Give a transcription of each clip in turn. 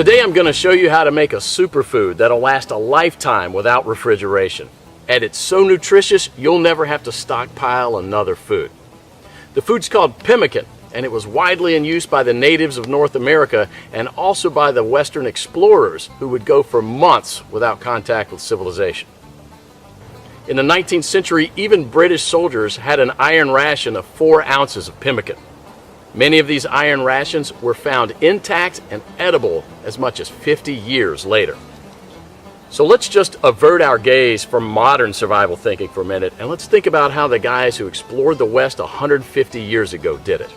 Today I'm going to show you how to make a superfood that'll last a lifetime without refrigeration. And it's so nutritious you'll never have to stockpile another food. The food's called pemmican, and it was widely in use by the natives of North America and also by the Western explorers who would go for months without contact with civilization. In the 19th century, even British soldiers had an iron ration of 4 ounces of pemmican. Many of these iron rations were found intact and edible as much as 50 years later. So let's just avert our gaze from modern survival thinking for a minute, and let's think about how the guys who explored the West 150 years ago did it.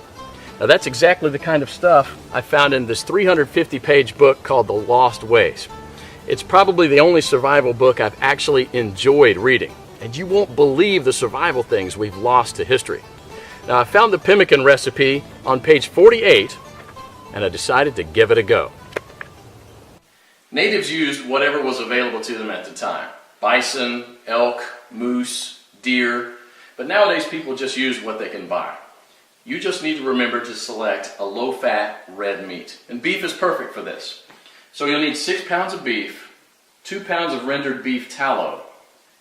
Now that's exactly the kind of stuff I found in this 350-page book called The Lost Ways. It's probably the only survival book I've actually enjoyed reading, and you won't believe the survival things we've lost to history. Now I found the pemmican recipe on page 48, and I decided to give it a go. Natives used whatever was available to them at the time. Bison, elk, moose, deer, but nowadays people just use what they can buy. You just need to remember to select a low-fat red meat, and beef is perfect for this. So you'll need 6 pounds of beef, 2 pounds of rendered beef tallow,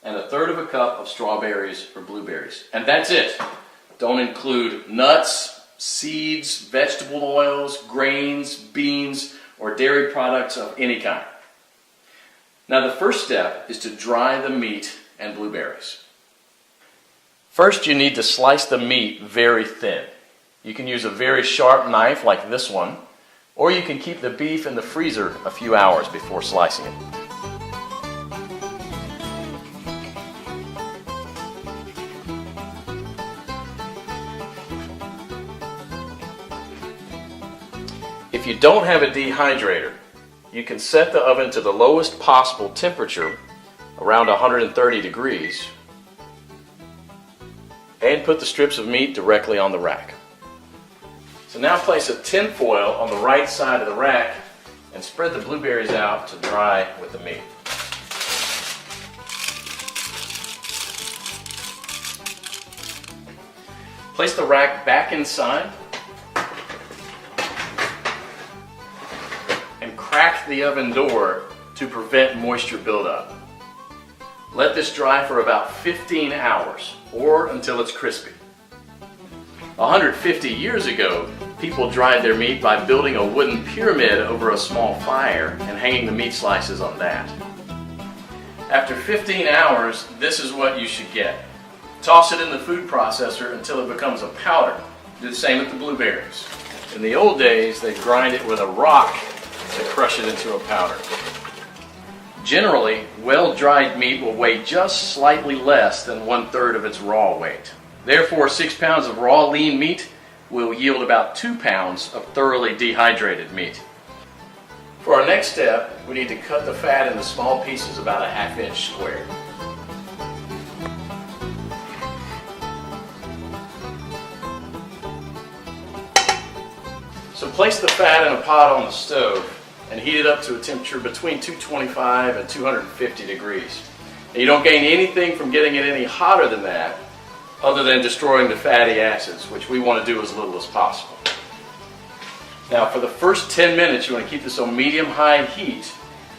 and 1/3 cup of strawberries or blueberries. And that's it. Don't include nuts, seeds, vegetable oils, grains, beans, or dairy products of any kind. Now the first step is to dry the meat and blueberries. First you need to slice the meat very thin. You can use a very sharp knife like this one, or you can keep the beef in the freezer a few hours before slicing it. If you don't have a dehydrator, you can set the oven to the lowest possible temperature, around 130 degrees, and put the strips of meat directly on the rack. So now place a tin foil on the right side of the rack and spread the blueberries out to dry with the meat. Place the rack back inside and crack the oven door to prevent moisture buildup. Let this dry for about 15 hours or until it's crispy. 150 years ago, people dried their meat by building a wooden pyramid over a small fire and hanging the meat slices on that. After 15 hours, this is what you should get. Toss it in the food processor until it becomes a powder. Do the same with the blueberries. In the old days, they grind it with a rock to crush it into a powder. Generally, well-dried meat will weigh just slightly less than 1/3 of its raw weight. Therefore, 6 pounds of raw lean meat will yield about 2 pounds of thoroughly dehydrated meat. For our next step, we need to cut the fat into small pieces about a 1/2 inch square. So place the fat in a pot on the stove and heat it up to a temperature between 225 and 250 degrees. Now, you don't gain anything from getting it any hotter than that other than destroying the fatty acids, which we want to do as little as possible. Now for the first 10 minutes you want to keep this on medium-high heat,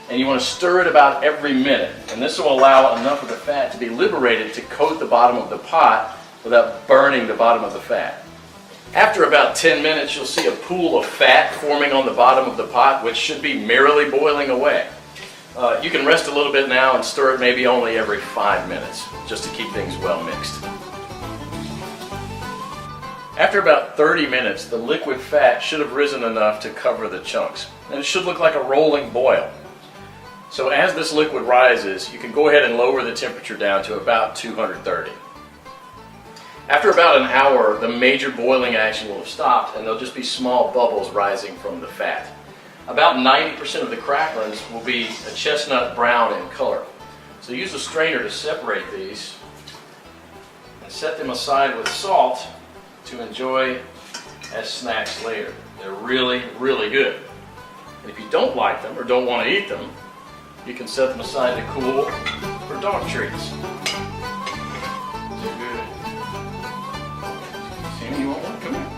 and you want to stir it about every minute, and this will allow enough of the fat to be liberated to coat the bottom of the pot without burning the bottom of the fat. After about 10 minutes, you'll see a pool of fat forming on the bottom of the pot, which should be merrily boiling away. You can rest a little bit now and stir it maybe only every 5 minutes, just to keep things well mixed. After about 30 minutes, the liquid fat should have risen enough to cover the chunks, and it should look like a rolling boil. So as this liquid rises, you can go ahead and lower the temperature down to about 230. After about an hour, the major boiling action will have stopped, and there'll just be small bubbles rising from the fat. About 90% of the cracklings will be a chestnut brown in color. So use a strainer to separate these and set them aside with salt to enjoy as snacks later. They're really, really good. And if you don't like them or don't want to eat them, you can set them aside to cool for dog treats. They're good. Sammy, you want one? Come here.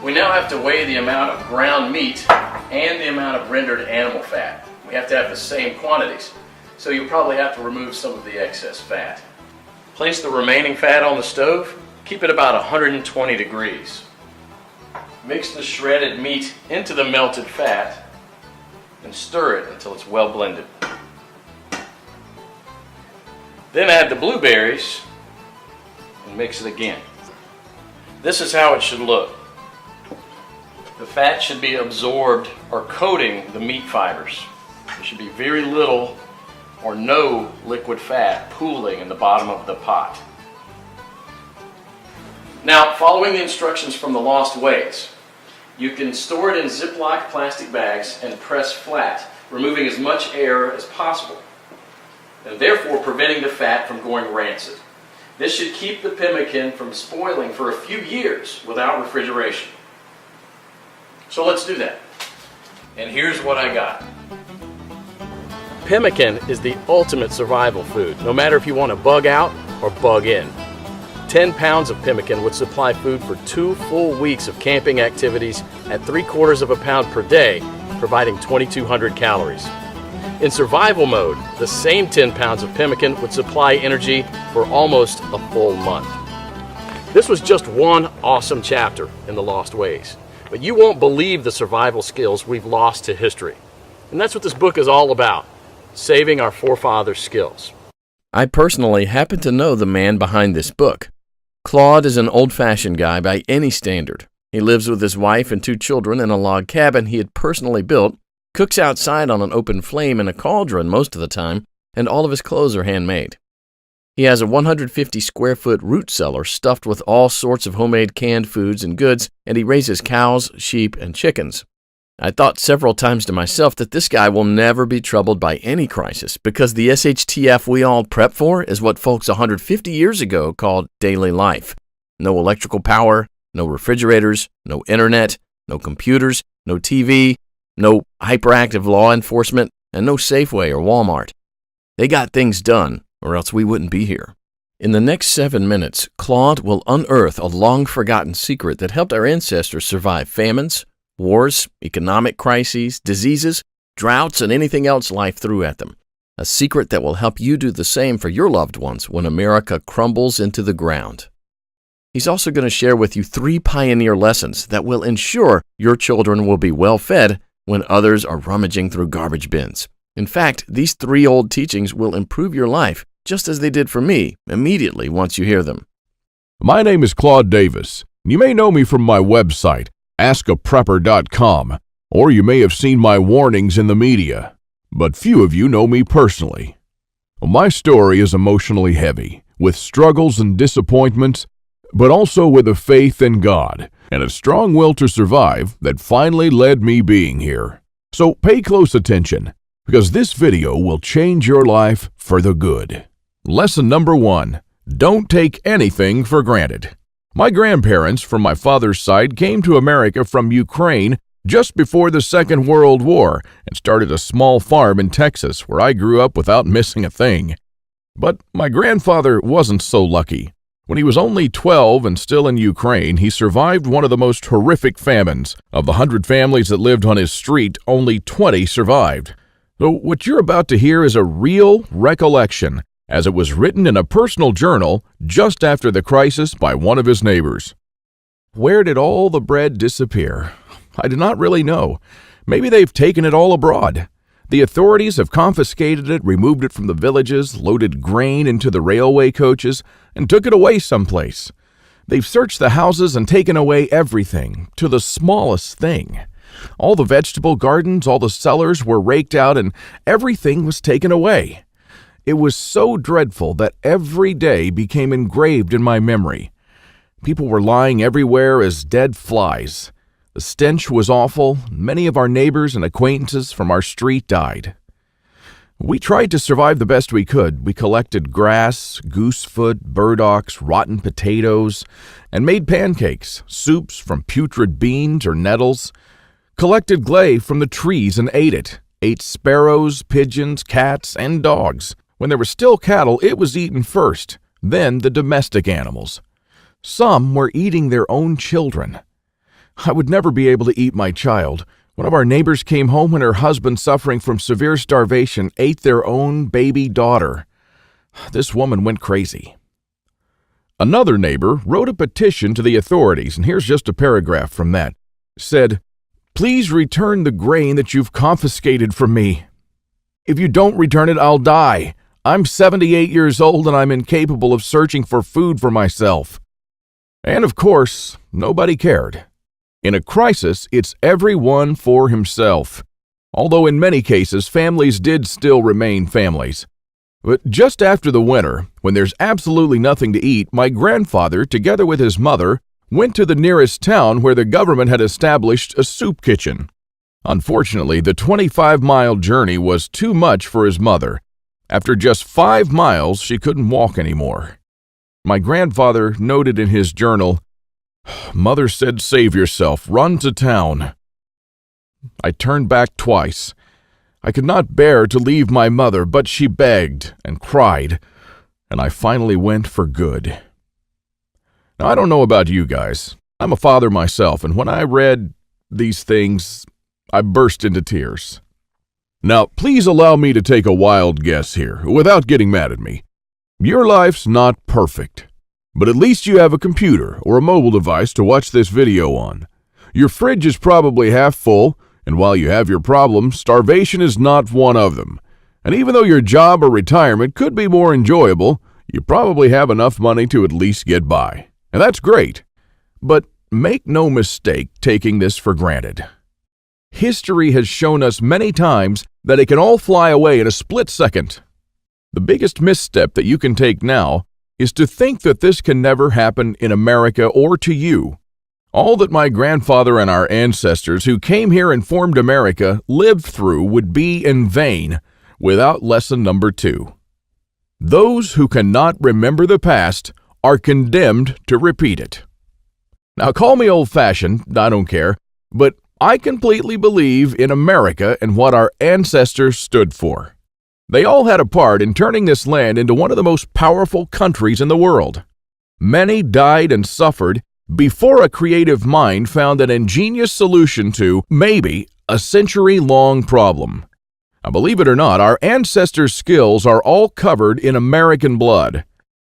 We now have to weigh the amount of ground meat and the amount of rendered animal fat. We have to have the same quantities, so you'll probably have to remove some of the excess fat. Place the remaining fat on the stove. Keep it about 120 degrees. Mix the shredded meat into the melted fat and stir it until it's well blended. Then add the blueberries and mix it again. This is how it should look. The fat should be absorbed or coating the meat fibers. There should be very little or no liquid fat pooling in the bottom of the pot. Now, following the instructions from the Lost Ways, you can store it in Ziploc plastic bags and press flat, removing as much air as possible, and therefore preventing the fat from going rancid. This should keep the pemmican from spoiling for a few years without refrigeration. So let's do that. And here's what I got. Pemmican is the ultimate survival food, no matter if you want to bug out or bug in. 10 pounds of pemmican would supply food for 2 full weeks of camping activities at 3/4 of a pound per day, providing 2,200 calories. In survival mode, the same 10 pounds of pemmican would supply energy for almost a full month. This was just one awesome chapter in the Lost Ways, but you won't believe the survival skills we've lost to history. And that's what this book is all about, saving our forefathers' skills. I personally happen to know the man behind this book. Claude is an old-fashioned guy by any standard. He lives with his wife and 2 children in a log cabin he had personally built, cooks outside on an open flame in a cauldron most of the time, and all of his clothes are handmade. He has a 150-square-foot root cellar stuffed with all sorts of homemade canned foods and goods, and he raises cows, sheep, and chickens. I thought several times to myself that this guy will never be troubled by any crisis because the SHTF we all prep for is what folks 150 years ago called daily life. No electrical power, no refrigerators, no internet, no computers, no TV, no hyperactive law enforcement, and no Safeway or Walmart. They got things done, or else we wouldn't be here. In the next 7 minutes, Claude will unearth a long-forgotten secret that helped our ancestors survive famines, wars, economic crises, diseases, droughts, and anything else life threw at them. A secret that will help you do the same for your loved ones when America crumbles into the ground. He's also going to share with you 3 pioneer lessons that will ensure your children will be well fed when others are rummaging through garbage bins. In fact, these 3 old teachings will improve your life just as they did for me immediately once you hear them. My name is Claude Davis. You may know me from my website, askaprepper.com, or you may have seen my warnings in the media, but few of you know me personally. My story is emotionally heavy, with struggles and disappointments, but also with a faith in God and a strong will to survive that finally led me being here. So pay close attention, because this video will change your life for the good. Lesson number 1, don't take anything for granted. My grandparents from my father's side came to America from Ukraine just before the Second World War and started a small farm in Texas where I grew up without missing a thing. But my grandfather wasn't so lucky. When he was only 12 and still in Ukraine, he survived one of the most horrific famines. Of the 100 families that lived on his street, only 20 survived. So what you're about to hear is a real recollection, as it was written in a personal journal just after the crisis by one of his neighbors. Where did all the bread disappear? I do not really know. Maybe they've taken it all abroad. The authorities have confiscated it, removed it from the villages, loaded grain into the railway coaches, and took it away someplace. They've searched the houses and taken away everything, to the smallest thing. All the vegetable gardens, all the cellars were raked out, and everything was taken away. It was so dreadful that every day became engraved in my memory. People were lying everywhere as dead flies. The stench was awful. Many of our neighbors and acquaintances from our street died. We tried to survive the best we could. We collected grass, goosefoot, burdocks, rotten potatoes, and made pancakes, soups from putrid beans or nettles, collected clay from the trees and ate it, ate sparrows, pigeons, cats, and dogs. When there were still cattle, it was eaten first, then the domestic animals. Some were eating their own children. I would never be able to eat my child. One of our neighbors came home when her husband, suffering from severe starvation, ate their own baby daughter. This woman went crazy. Another neighbor wrote a petition to the authorities, and here's just a paragraph from that. It said, "Please return the grain that you've confiscated from me. If you don't return it, I'll die. I'm 78 years old and I'm incapable of searching for food for myself." And of course, nobody cared. In a crisis, it's everyone for himself. Although in many cases, families did still remain families. But just after the winter, when there's absolutely nothing to eat, my grandfather, together with his mother, went to the nearest town where the government had established a soup kitchen. Unfortunately, the 25-mile journey was too much for his mother. After just 5 miles, she couldn't walk anymore. My grandfather noted in his journal, "Mother said, save yourself, run to town." I turned back twice. I could not bear to leave my mother, but she begged and cried, and I finally went for good. Now, I don't know about you guys. I'm a father myself, and when I read these things, I burst into tears. Now, please allow me to take a wild guess here, without getting mad at me. Your life's not perfect, but at least you have a computer or a mobile device to watch this video on. Your fridge is probably half full, and while you have your problems, starvation is not one of them. And even though your job or retirement could be more enjoyable, you probably have enough money to at least get by. And that's great. But make no mistake taking this for granted. History has shown us many times that it can all fly away in a split second. The biggest misstep that you can take now is to think that this can never happen in America or to you. All that my grandfather and our ancestors who came here and formed America lived through would be in vain without lesson number 2. Those who cannot remember the past are condemned to repeat it. Now, call me old-fashioned, I don't care, but I completely believe in America and what our ancestors stood for. They all had a part in turning this land into one of the most powerful countries in the world. Many died and suffered before a creative mind found an ingenious solution to, maybe, a century-long problem. Now, believe it or not, our ancestors' skills are all covered in American blood.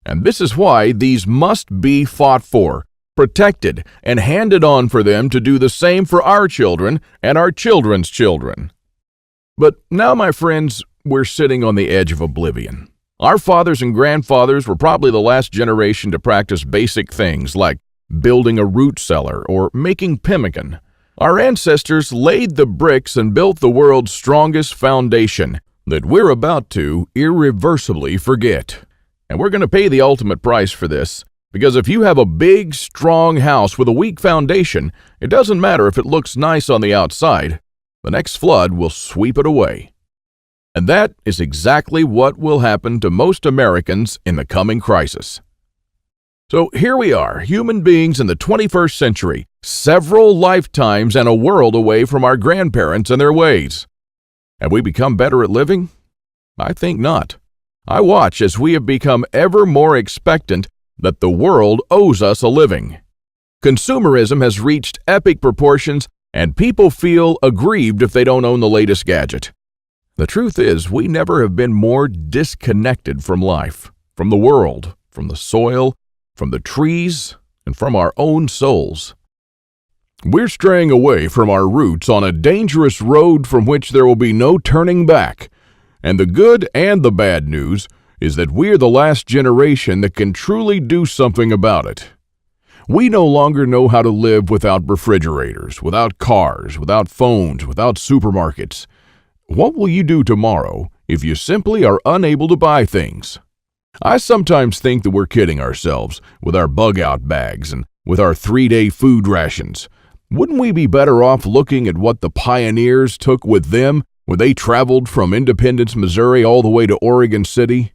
And this is why these must be fought for, protected, and handed on for them to do the same for our children and our children's children. But now, my friends, we're sitting on the edge of oblivion. Our fathers and grandfathers were probably the last generation to practice basic things like building a root cellar or making pemmican. Our ancestors laid the bricks and built the world's strongest foundation that we're about to irreversibly forget. And we're going to pay the ultimate price for this, because if you have a big, strong house with a weak foundation, it doesn't matter if it looks nice on the outside. The next flood will sweep it away. And that is exactly what will happen to most Americans in the coming crisis. So here we are, human beings in the 21st century, several lifetimes and a world away from our grandparents and their ways. Have we become better at living? I think not. I watch as we have become ever more expectant that the world owes us a living. Consumerism has reached epic proportions, and people feel aggrieved if they don't own the latest gadget. The truth is, we never have been more disconnected from life, from the world, from the soil, from the trees, and from our own souls. We're straying away from our roots on a dangerous road from which there will be no turning back. And the good and the bad news is that we're the last generation that can truly do something about it. We no longer know how to live without refrigerators, without cars, without phones, without supermarkets. What will you do tomorrow if you simply are unable to buy things? I sometimes think that we're kidding ourselves with our bug-out bags and with our 3-day food rations. Wouldn't we be better off looking at what the pioneers took with them when they traveled from Independence, Missouri all the way to Oregon City?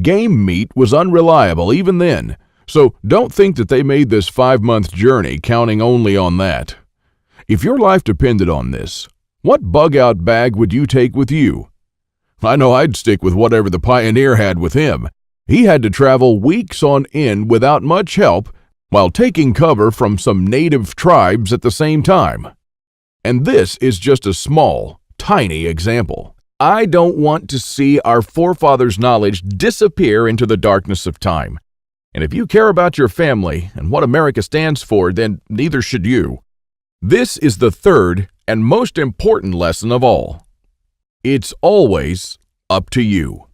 Game meat was unreliable even then, so don't think that they made this 5-month journey counting only on that. If your life depended on this, what bug-out bag would you take with you? I know I'd stick with whatever the pioneer had with him. He had to travel weeks on end without much help while taking cover from some native tribes at the same time. And this is just a small, tiny example. I don't want to see our forefathers' knowledge disappear into the darkness of time. And if you care about your family and what America stands for, then neither should you. This is the third and most important lesson of all. It's always up to you.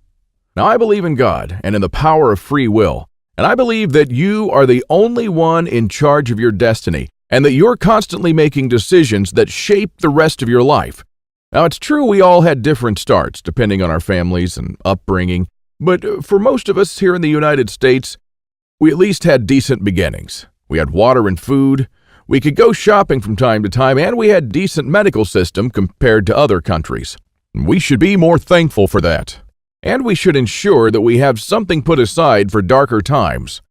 Now, I believe in God and in the power of free will, and I believe that you are the only one in charge of your destiny, and that you're constantly making decisions that shape the rest of your life. Now, it's true we all had different starts depending on our families and upbringing, but for most of us here in the United States, we at least had decent beginnings. We had water and food, we could go shopping from time to time, and we had decent medical system compared to other countries. We should be more thankful for that. And we should ensure that we have something put aside for darker times.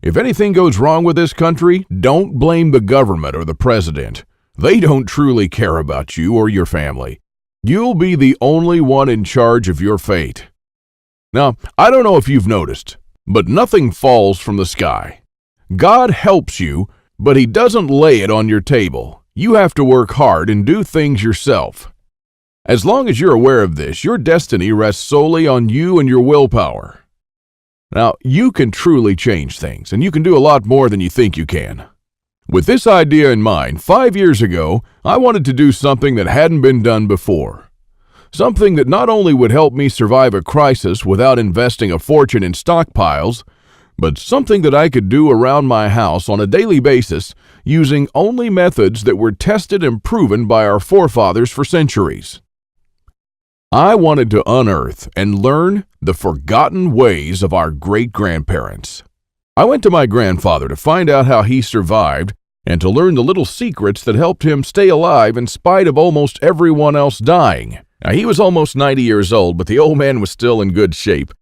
If anything goes wrong with this country, don't blame the government or the president. They don't truly care about you or your family. You'll be the only one in charge of your fate. Now, I don't know if you've noticed, but nothing falls from the sky. God helps you, but He doesn't lay it on your table. You have to work hard and do things yourself. As long as you're aware of this, your destiny rests solely on you and your willpower. Now, you can truly change things, and you can do a lot more than you think you can. With this idea in mind, 5 years ago, I wanted to do something that hadn't been done before. Something that not only would help me survive a crisis without investing a fortune in stockpiles, but something that I could do around my house on a daily basis using only methods that were tested and proven by our forefathers for centuries. I wanted to unearth and learn the forgotten ways of our great-grandparents. I went to my grandfather to find out how he survived and to learn the little secrets that helped him stay alive in spite of almost everyone else dying. Now, he was almost 90 years old, but the old man was still in good shape.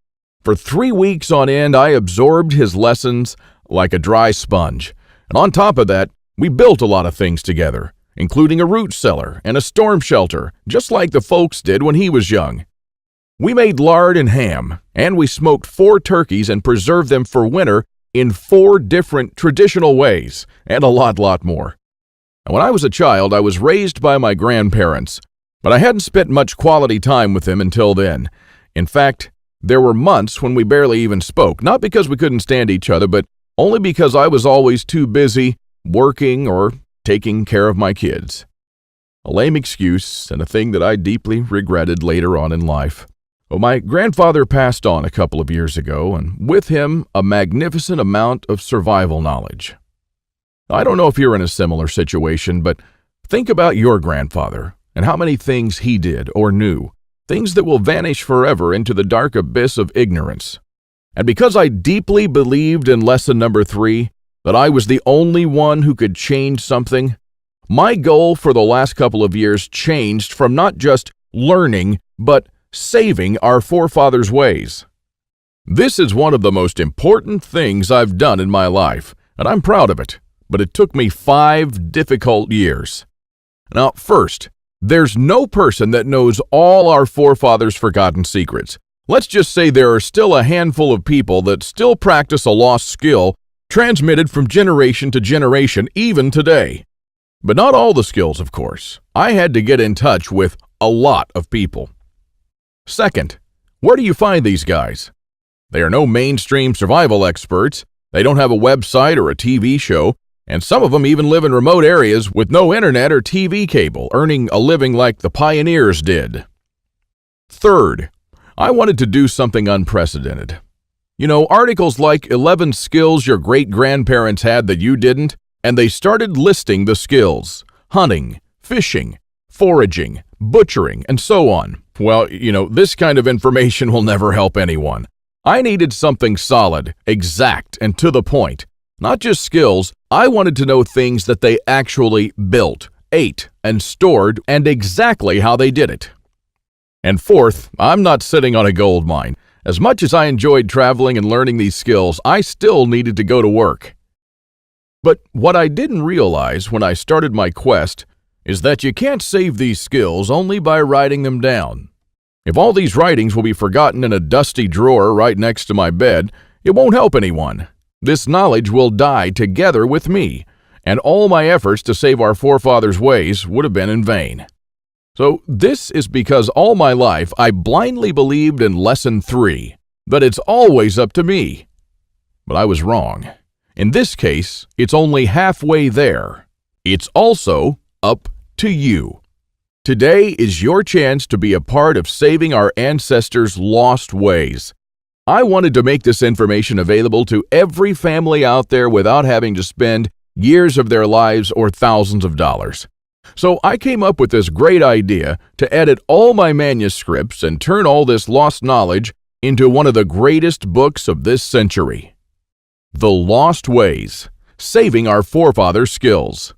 For 3 weeks on end, I absorbed his lessons like a dry sponge. And on top of that, we built a lot of things together, including a root cellar and a storm shelter, just like the folks did when he was young. We made lard and ham, and we smoked 4 turkeys and preserved them for winter in 4 different traditional ways, and a lot more. And when I was a child, I was raised by my grandparents, but I hadn't spent much quality time with them until then. In fact, there were months when we barely even spoke, not because we couldn't stand each other, but only because I was always too busy working or taking care of my kids. A lame excuse and a thing that I deeply regretted later on in life. Well, my grandfather passed on a couple of years ago, and with him, a magnificent amount of survival knowledge. I don't know if you're in a similar situation, but think about your grandfather and how many things he did or knew, things that will vanish forever into the dark abyss of ignorance. And because I deeply believed in lesson number 3, that I was the only one who could change something, my goal for the last couple of years changed from not just learning, but saving our forefathers' ways. This is one of the most important things I've done in my life, and I'm proud of it, but it took me 5 difficult years. Now, first, there's no person that knows all our forefathers' forgotten secrets. Let's just say there are still a handful of people that still practice a lost skill transmitted from generation to generation, even today. But not all the skills, of course. I had to get in touch with a lot of people. Second, where do you find these guys? They are no mainstream survival experts, they don't have a website or a TV show, and some of them even live in remote areas with no internet or TV cable, earning a living like the pioneers did. Third, I wanted to do something unprecedented. You know, articles like 11 skills your great-grandparents had that you didn't, and they started listing the skills: hunting, fishing, foraging, butchering, and so on. Well, this kind of information will never help anyone. I needed something solid, exact, and to the point. Not just skills, I wanted to know things that they actually built, ate, and stored, and exactly how they did it. And fourth, I'm not sitting on a gold mine. As much as I enjoyed traveling and learning these skills, I still needed to go to work. But what I didn't realize when I started my quest is that you can't save these skills only by writing them down. If all these writings will be forgotten in a dusty drawer right next to my bed, it won't help anyone. This knowledge will die together with me, and all my efforts to save our forefathers' ways would have been in vain. So this is because all my life I blindly believed in Lesson 3, that it's always up to me. But I was wrong. In this case, it's only halfway there. It's also up to you. Today is your chance to be a part of saving our ancestors' lost ways. I wanted to make this information available to every family out there without having to spend years of their lives or thousands of dollars. So I came up with this great idea to edit all my manuscripts and turn all this lost knowledge into one of the greatest books of this century. The Lost Ways, Saving Our Forefathers' Skills.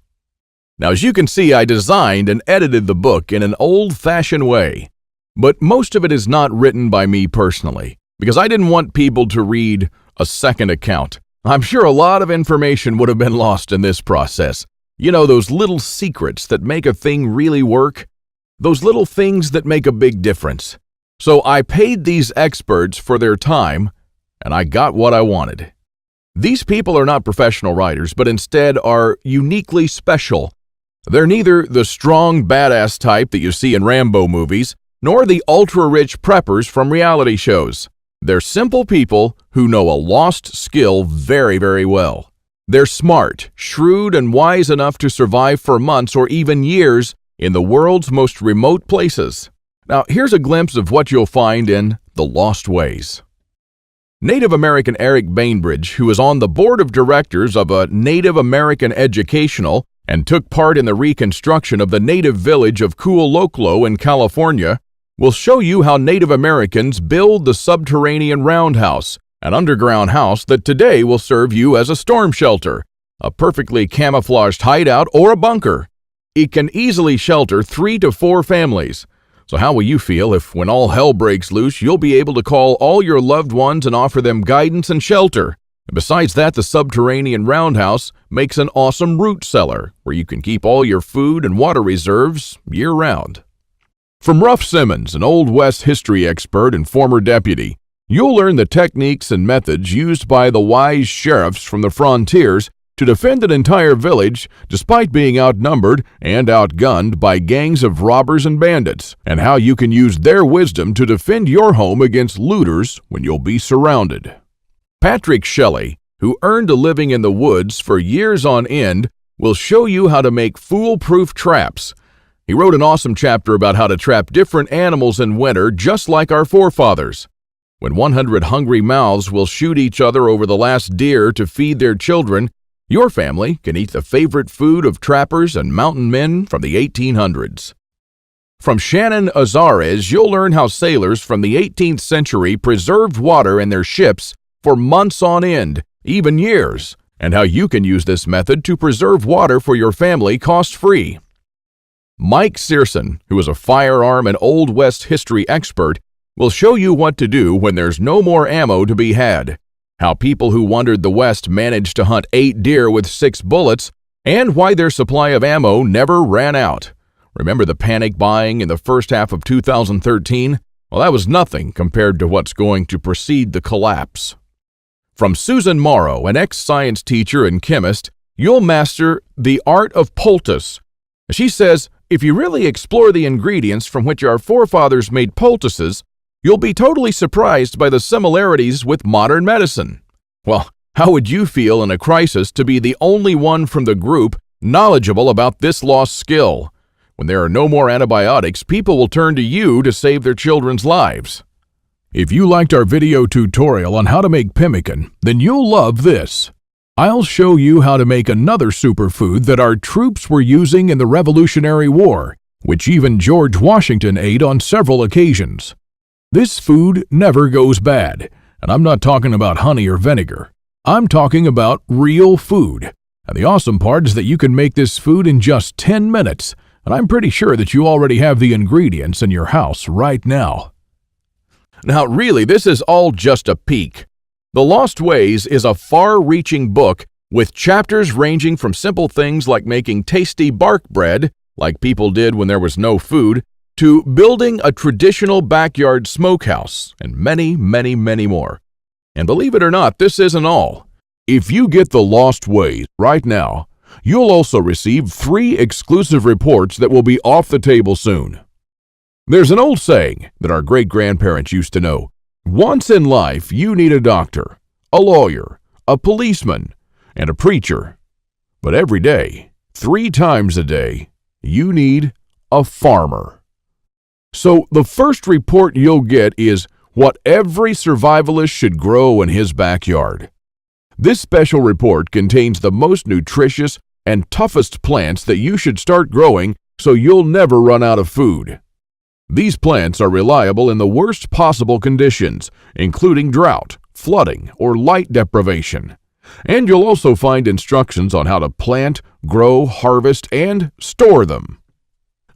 Now, as you can see, I designed and edited the book in an old-fashioned way, but most of it is not written by me personally, because I didn't want people to read a second account. I'm sure a lot of information would have been lost in this process. You know, those little secrets that make a thing really work? Those little things that make a big difference. So I paid these experts for their time, and I got what I wanted. These people are not professional writers, but instead are uniquely special. They're neither the strong, badass type that you see in Rambo movies, nor the ultra-rich preppers from reality shows. They're simple people who know a lost skill very, very well. They're smart, shrewd, and wise enough to survive for months or even years in the world's most remote places. Now, here's a glimpse of what you'll find in The Lost Ways. Native American Eric Bainbridge, who is on the board of directors of a Native American educational and took part in the reconstruction of the native village of Kualoklo in California, will show you how Native Americans build the subterranean roundhouse, an underground house that today will serve you as a storm shelter, a perfectly camouflaged hideout, or a bunker. It can easily shelter 3 to 4 families. So how will you feel if, when all hell breaks loose, you'll be able to call all your loved ones and offer them guidance and shelter? And besides that, the subterranean roundhouse makes an awesome root cellar where you can keep all your food and water reserves year-round. From Ruff Simmons, an Old West history expert and former deputy, you'll learn the techniques and methods used by the wise sheriffs from the frontiers to defend an entire village despite being outnumbered and outgunned by gangs of robbers and bandits, and how you can use their wisdom to defend your home against looters when you'll be surrounded. Patrick Shelley, who earned a living in the woods for years on end, will show you how to make foolproof traps. He wrote an awesome chapter about how to trap different animals in winter just like our forefathers. When 100 hungry mouths will shoot each other over the last deer to feed their children, your family can eat the favorite food of trappers and mountain men from the 1800s. From Shannon Azares, you'll learn how sailors from the 18th century preserved water in their ships for months on end, even years, and how you can use this method to preserve water for your family cost-free. Mike Searson, who is a firearm and Old West history expert, will show you what to do when there's no more ammo to be had, how people who wandered the West managed to hunt 8 deer with 6 bullets, and why their supply of ammo never ran out. Remember the panic buying in the first half of 2013? Well, that was nothing compared to what's going to precede the collapse. From Susan Morrow, an ex-science teacher and chemist, you'll master the art of poultice. She says, if you really explore the ingredients from which our forefathers made poultices, you'll be totally surprised by the similarities with modern medicine. Well, how would you feel in a crisis to be the only one from the group knowledgeable about this lost skill? When there are no more antibiotics, people will turn to you to save their children's lives. If you liked our video tutorial on how to make pemmican, then you'll love this. I'll show you how to make another superfood that our troops were using in the Revolutionary War, which even George Washington ate on several occasions. This food never goes bad, and I'm not talking about honey or vinegar. I'm talking about real food. And the awesome part is that you can make this food in just 10 minutes, and I'm pretty sure that you already have the ingredients in your house right now. Now, really, this is all just a peek. The Lost Ways is a far-reaching book with chapters ranging from simple things like making tasty bark bread, like people did when there was no food, to building a traditional backyard smokehouse, and many, many, many more. And believe it or not, this isn't all. If you get The Lost Ways right now, You'll also receive 3 exclusive reports that will be off the table soon. There's an old saying that our great-grandparents used to know. Once in life, you need a doctor, a lawyer, a policeman, and a preacher. But every day, 3 times a day, you need a farmer. So the first report you'll get is what every survivalist should grow in his backyard. This special report contains the most nutritious and toughest plants that you should start growing so you'll never run out of food. These plants are reliable in the worst possible conditions, including drought, flooding, or light deprivation. And you'll also find instructions on how to plant, grow, harvest, and store them.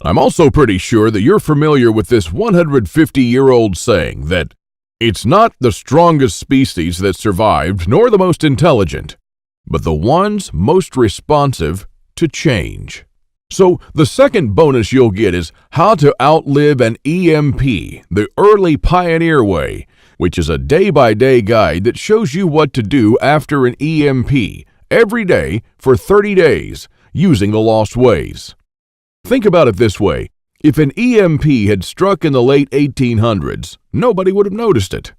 I'm also pretty sure that you're familiar with this 150-year-old saying that it's not the strongest species that survived, nor the most intelligent, but the ones most responsive to change. So the second bonus you'll get is how to outlive an EMP, the early pioneer way, which is a day-by-day guide that shows you what to do after an EMP every day for 30 days using the lost ways. Think about it this way. If an EMP had struck in the late 1800s, nobody would have noticed it.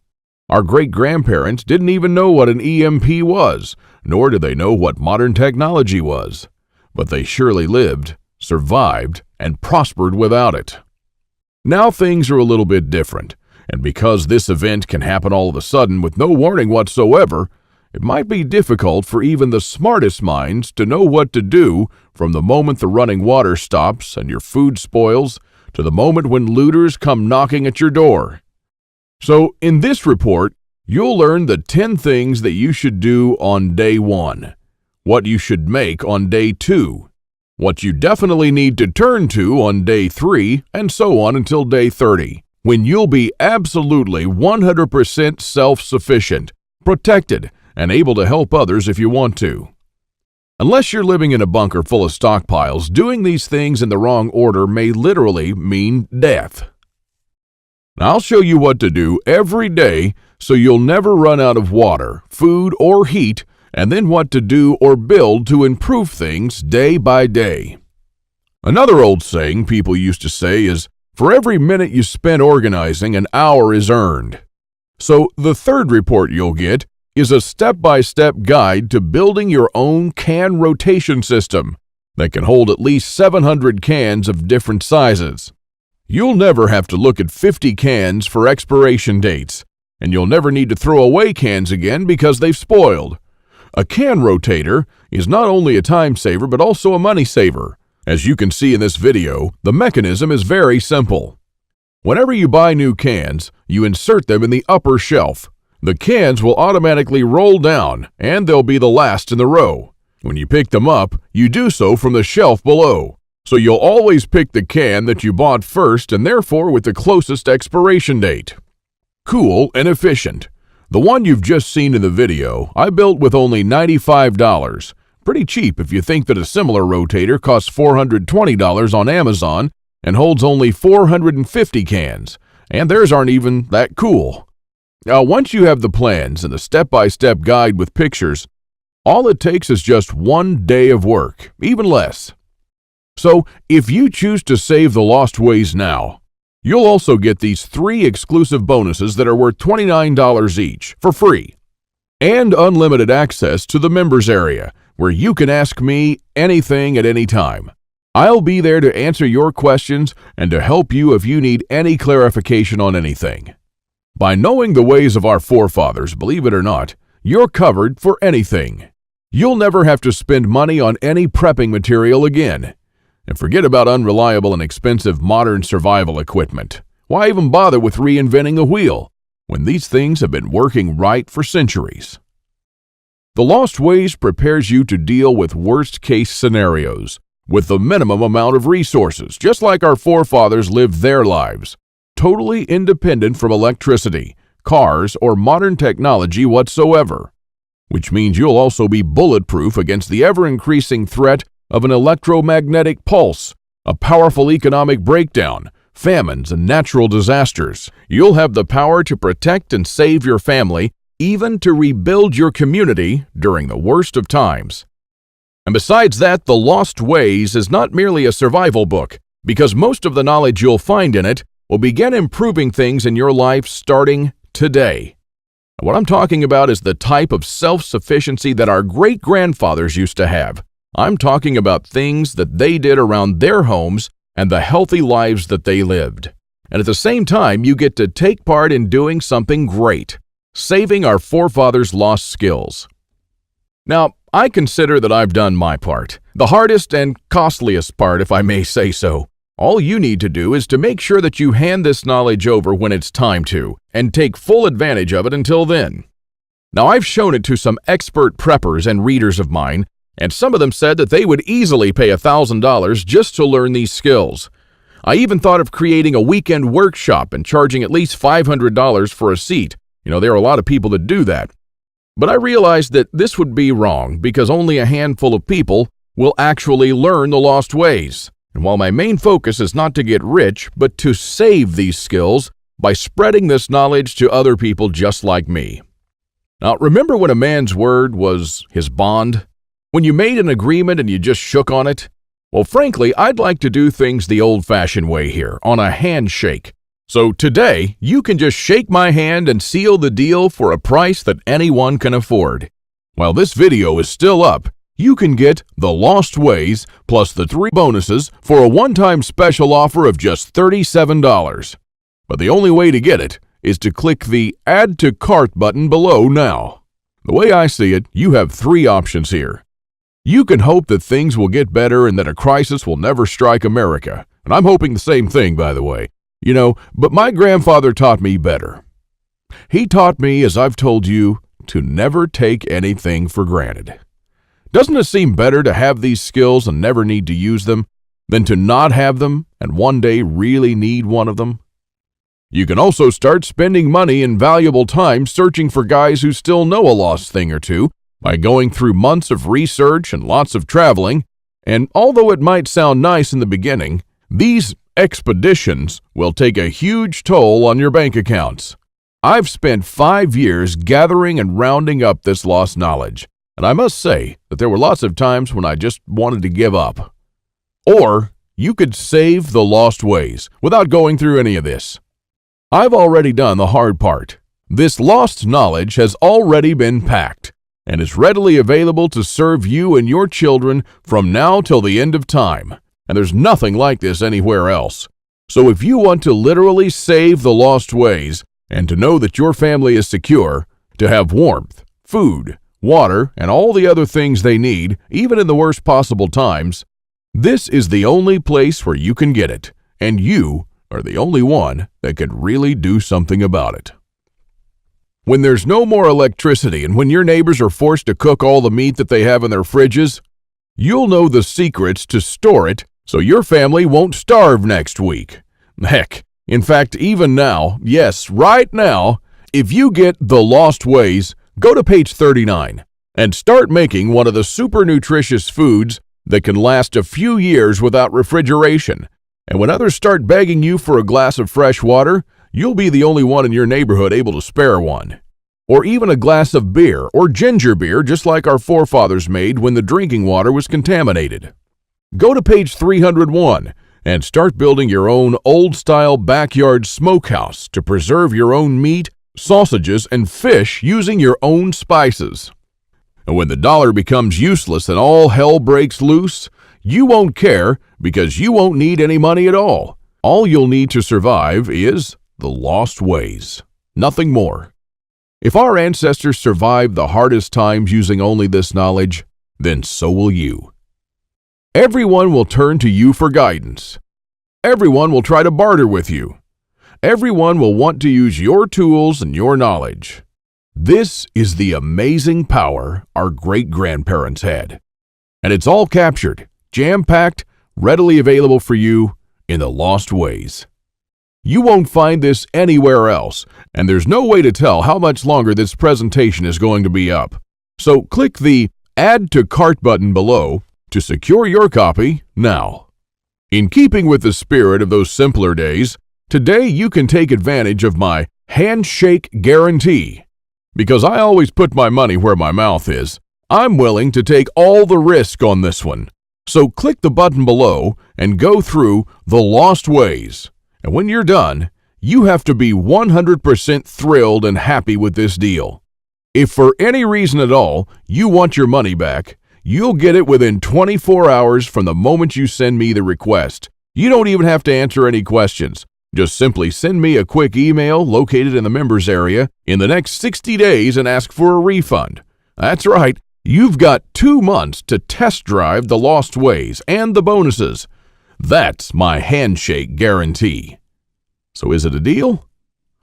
Our great-grandparents didn't even know what an EMP was, nor did they know what modern technology was. But they surely lived, survived, and prospered without it. Now things are a little bit different, and because this event can happen all of a sudden with no warning whatsoever, it might be difficult for even the smartest minds to know what to do from the moment the running water stops and your food spoils to the moment when looters come knocking at your door. So in this report, you'll learn the 10 things that you should do on day 1, what you should make on day 2, what you definitely need to turn to on day 3, and so on until day 30, when you'll be absolutely 100% self-sufficient, protected, and able to help others if you want to. Unless you're living in a bunker full of stockpiles, doing these things in the wrong order may literally mean death. I'll show you what to do every day so you'll never run out of water, food, or heat, and then what to do or build to improve things day by day. Another old saying people used to say is, for every minute you spend organizing, an hour is earned. So the third report you'll get is a step-by-step guide to building your own can rotation system that can hold at least 700 cans of different sizes. You'll never have to look at 50 cans for expiration dates, and you'll never need to throw away cans again because they've spoiled. A can rotator is not only a time saver but also a money saver. As you can see in this video, the mechanism is very simple. Whenever you buy new cans, you insert them in the upper shelf. The cans will automatically roll down, and they'll be the last in the row. When you pick them up, you do so from the shelf below. So you'll always pick the can that you bought first and therefore with the closest expiration date. Cool and efficient. The one you've just seen in the video, I built with only $95. Pretty cheap if you think that a similar rotator costs $420 on Amazon and holds only 450 cans, and theirs aren't even that cool. Now, once you have the plans and the step-by-step guide with pictures, all it takes is just 1 day of work, even less. So, if you choose to save the lost ways now, you'll also get these 3 exclusive bonuses that are worth $29 each, for free, and unlimited access to the members area, where you can ask me anything at any time. I'll be there to answer your questions and to help you if you need any clarification on anything. By knowing the ways of our forefathers, believe it or not, you're covered for anything. You'll never have to spend money on any prepping material again. And forget about unreliable and expensive modern survival equipment. Why even bother with reinventing the wheel when these things have been working right for centuries? The Lost Ways prepares you to deal with worst-case scenarios with the minimum amount of resources, just like our forefathers lived their lives, totally independent from electricity, cars, or modern technology whatsoever, which means you'll also be bulletproof against the ever-increasing threat of an electromagnetic pulse, a powerful economic breakdown, famines, and natural disasters. You'll have the power to protect and save your family, even to rebuild your community during the worst of times. And besides that, The Lost Ways is not merely a survival book, because most of the knowledge you'll find in it will begin improving things in your life starting today. And what I'm talking about is the type of self-sufficiency that our great-grandfathers used to have. I'm talking about things that they did around their homes and the healthy lives that they lived. And at the same time, you get to take part in doing something great, saving our forefathers' lost skills. Now, I consider that I've done my part, the hardest and costliest part, if I may say so. All you need to do is to make sure that you hand this knowledge over when it's time to, and take full advantage of it until then. Now, I've shown it to some expert preppers and readers of mine, and some of them said that they would easily pay $1,000 just to learn these skills. I even thought of creating a weekend workshop and charging at least $500 for a seat. There are a lot of people that do that. But I realized that this would be wrong because only a handful of people will actually learn the lost ways. And while my main focus is not to get rich, but to save these skills by spreading this knowledge to other people just like me. Now, remember when a man's word was his bond? When you made an agreement and you just shook on it? Well, frankly, I'd like to do things the old-fashioned way here, on a handshake. So today, you can just shake my hand and seal the deal for a price that anyone can afford. While this video is still up, you can get The Lost Ways plus the 3 bonuses for a one-time special offer of just $37. But the only way to get it is to click the Add to Cart button below now. The way I see it, you have 3 options here. You can hope that things will get better and that a crisis will never strike America. And I'm hoping the same thing, by the way. But my grandfather taught me better. He taught me, as I've told you, to never take anything for granted. Doesn't it seem better to have these skills and never need to use them than to not have them and one day really need one of them? You can also start spending money and valuable time searching for guys who still know a lost thing or two by going through months of research and lots of traveling. And although it might sound nice in the beginning, these expeditions will take a huge toll on your bank accounts. I've spent 5 years gathering and rounding up this lost knowledge, and I must say that there were lots of times when I just wanted to give up. Or you could save the lost ways without going through any of this. I've already done the hard part. This lost knowledge has already been packed and is readily available to serve you and your children from now till the end of time. And there's nothing like this anywhere else. So if you want to literally save the lost ways and to know that your family is secure, to have warmth, food, water, and all the other things they need, even in the worst possible times, this is the only place where you can get it, and you are the only one that can really do something about it. When there's no more electricity and when your neighbors are forced to cook all the meat that they have in their fridges, you'll know the secrets to store it so your family won't starve next week. Heck, in fact, even now, yes, right now, if you get The Lost Ways, go to page 39 and start making one of the super nutritious foods that can last a few years without refrigeration. And when others start begging you for a glass of fresh water, you'll be the only one in your neighborhood able to spare one. Or even a glass of beer or ginger beer, just like our forefathers made when the drinking water was contaminated. Go to page 301 and start building your own old-style backyard smokehouse to preserve your own meat, sausages, and fish using your own spices. And when the dollar becomes useless and all hell breaks loose, you won't care because you won't need any money at all. All you'll need to survive is the lost ways. Nothing more. If our ancestors survived the hardest times using only this knowledge, then so will you. Everyone will turn to you for guidance. Everyone will try to barter with you. Everyone will want to use your tools and your knowledge. This is the amazing power our great-grandparents had. And it's all captured, jam-packed, readily available for you in The Lost Ways. You won't find this anywhere else, and there's no way to tell how much longer this presentation is going to be up. So click the Add to Cart button below to secure your copy now. In keeping with the spirit of those simpler days, today you can take advantage of my handshake guarantee. Because I always put my money where my mouth is, I'm willing to take all the risk on this one. So click the button below and go through The Lost Ways. And when you're done, you have to be 100% thrilled and happy with this deal. If for any reason at all you want your money back, you'll get it within 24 hours from the moment you send me the request. You don't even have to answer any questions. Just simply send me a quick email located in the members area in the next 60 days and ask for a refund. That's right, you've got 2 months to test drive The Lost Ways and the bonuses. That's my handshake guarantee. So is it a deal?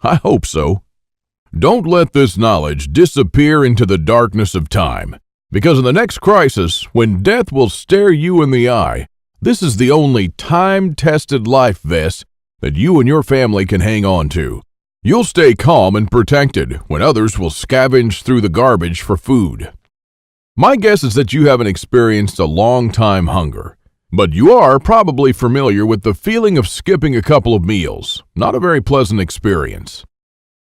I hope so. Don't let this knowledge disappear into the darkness of time, because in the next crisis, when death will stare you in the eye, this is the only time-tested life vest that you and your family can hang on to. You'll stay calm and protected when others will scavenge through the garbage for food. My guess is that you haven't experienced a long-time hunger, but you are probably familiar with the feeling of skipping a couple of meals. Not a very pleasant experience.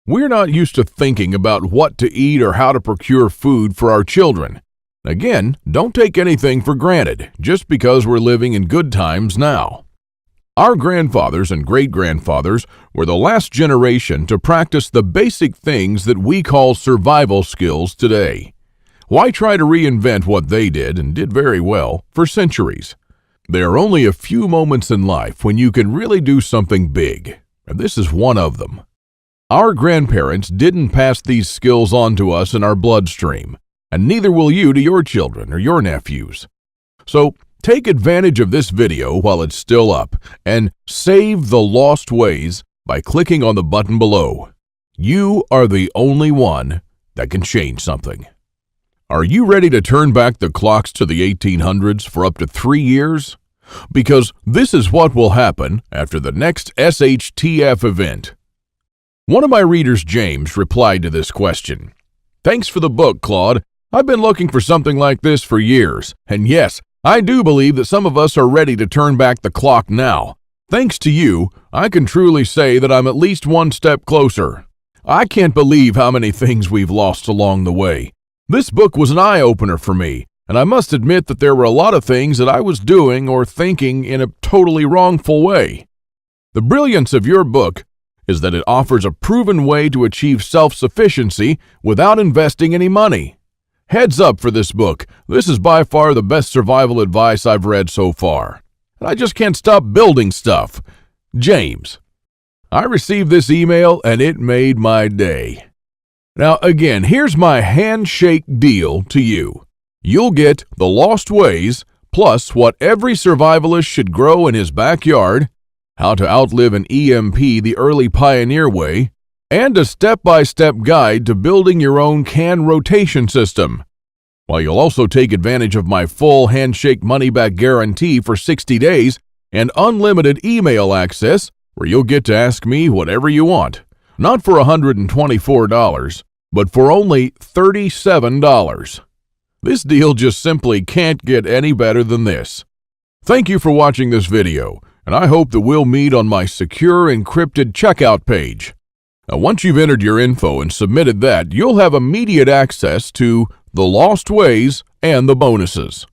We're not used to thinking about what to eat or how to procure food for our children. Again, don't take anything for granted just because we're living in good times now. Our grandfathers and great-grandfathers were the last generation to practice the basic things that we call survival skills today. Why try to reinvent what they did, and did very well, for centuries? There are only a few moments in life when you can really do something big, and this is one of them. Our grandparents didn't pass these skills on to us in our bloodstream, and neither will you to your children or your nephews. So take advantage of this video while it's still up and save The Lost Ways by clicking on the button below. You are the only one that can change something. Are you ready to turn back the clocks to the 1800s for up to 3 years? Because this is what will happen after the next SHTF event. One of my readers, James, replied to this question. Thanks for the book, Claude. I've been looking for something like this for years. And yes, I do believe that some of us are ready to turn back the clock now. Thanks to you, I can truly say that I'm at least one step closer. I can't believe how many things we've lost along the way. This book was an eye-opener for me, and I must admit that there were a lot of things that I was doing or thinking in a totally wrongful way. The brilliance of your book is that it offers a proven way to achieve self-sufficiency without investing any money. Heads up for this book. This is by far the best survival advice I've read so far. And I just can't stop building stuff. James. I received this email and it made my day. Now again, here's my handshake deal to you. You'll get The Lost Ways, plus what every survivalist should grow in his backyard, how to outlive an EMP the early pioneer way, and a step-by-step guide to building your own can rotation system. While you'll also take advantage of my full handshake money-back guarantee for 60 days and unlimited email access, where you'll get to ask me whatever you want. Not for $124, but for only $37. This deal just simply can't get any better than this. Thank you for watching this video, and I hope that we'll meet on my secure encrypted checkout page. Now, once you've entered your info and submitted that, you'll have immediate access to The Lost Ways and the bonuses.